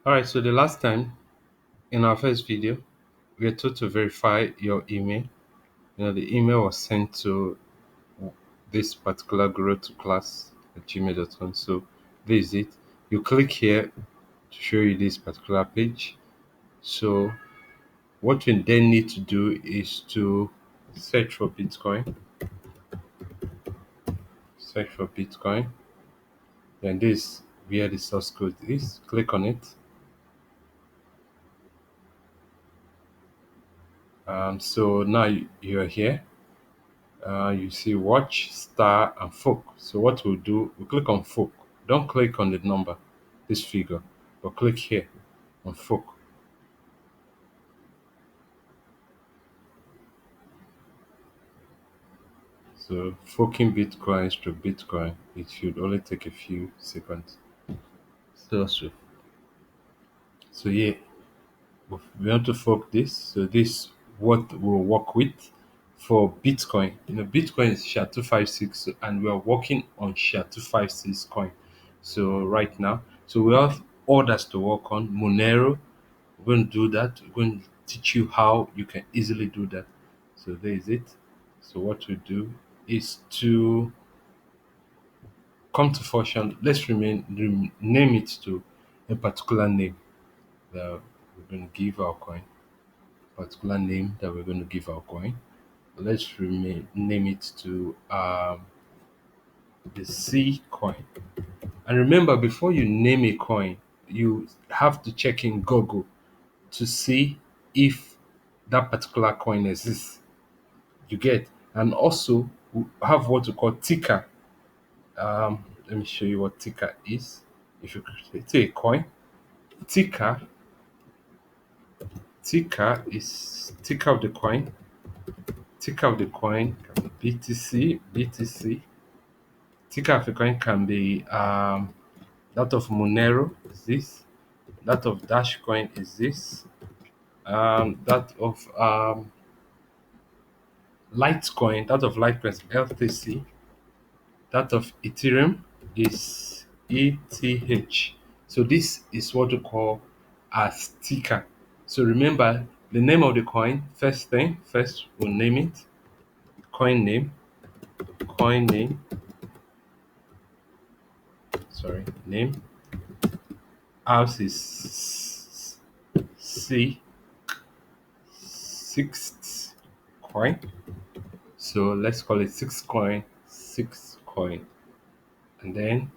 Alright, so the last time in our first video, we were told to verify your email. The email was sent to this particular grow to class at gmail.com. So this is it. You click here to show you this particular page. So what you then need to do is to search for Bitcoin. Search for Bitcoin. Then this where the source code is. Click on it. So now you're here. You see watch, star, and fork. So what we'll do, we click on fork. Don't click on the number, this figure, but click here on fork. So forking Bitcoins to Bitcoin, it should only take a few seconds. So yeah, we want to fork this. So this what we'll work with for Bitcoin. Bitcoin is SHA256, and we are working on SHA256 coin. So right now, so we have orders to work on. Monero, we're going to do that. We're going to teach you how you can easily do that. So there is it. So what we do is to come to function. Let's name it to a particular name that we're going to give our coin. Particular name that we're going to give our coin. Let's name it to the C coin. And remember, before you name a coin, you have to check in Google to see if that particular coin exists. You get, and also we have what we call ticker. Let me show you what ticker is. If you create a coin, ticker, ticker is ticker of the coin. Ticker of the coin can be BTC, BTC. Ticker of the coin can be that of Monero is this. That of Dash coin is this. That of Litecoin, that of Litecoin is LTC. That of Ethereum is ETH. So this is what we call a ticker. So remember the name of the coin. First we'll name it. Coin name. Coin name. Sorry, name. Ours is C sixth coin. So let's call it six coin. And then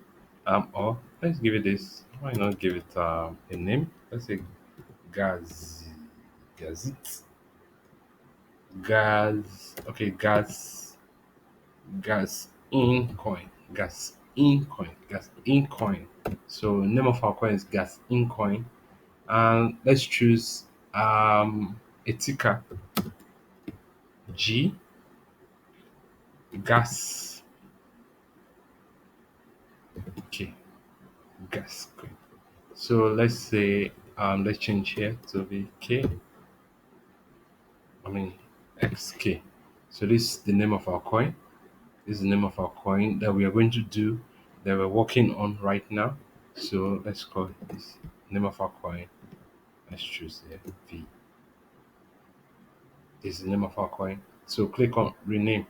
or let's give it this. Why not give it a name? Let's say Gaz Gazit. Gas in coin. Gas in coin. So name of our coin is gas in coin. And let's choose a ticker G gas. Okay, gas coin. So let's say let's change here to be XK. So this is the name of our coin. This is the name of our coin that we are going to do, that we're working on right now. So let's call this name of our coin. Let's choose here V. This is the name of our coin. So click on rename.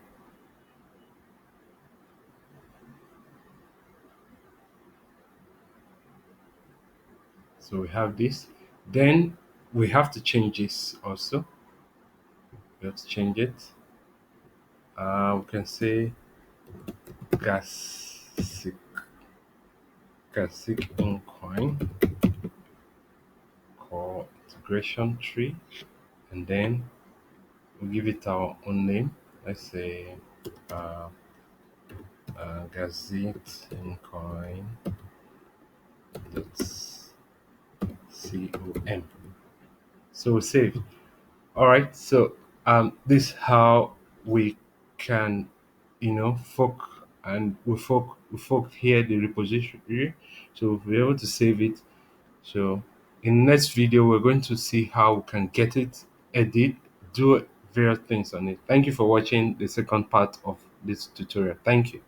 So we have this. Then we have to change this also. We have to change it. We can say Gasic in coin, call integration tree, and then we give it our own name. Let's say Gazette in coin .com. So we save. All right. So this is how we can fork, and we fork here the repository, so we'll be able to save it. So in the next video we're going to see how we can get it, edit, do various things on it. Thank you for watching the second part of this tutorial. Thank you.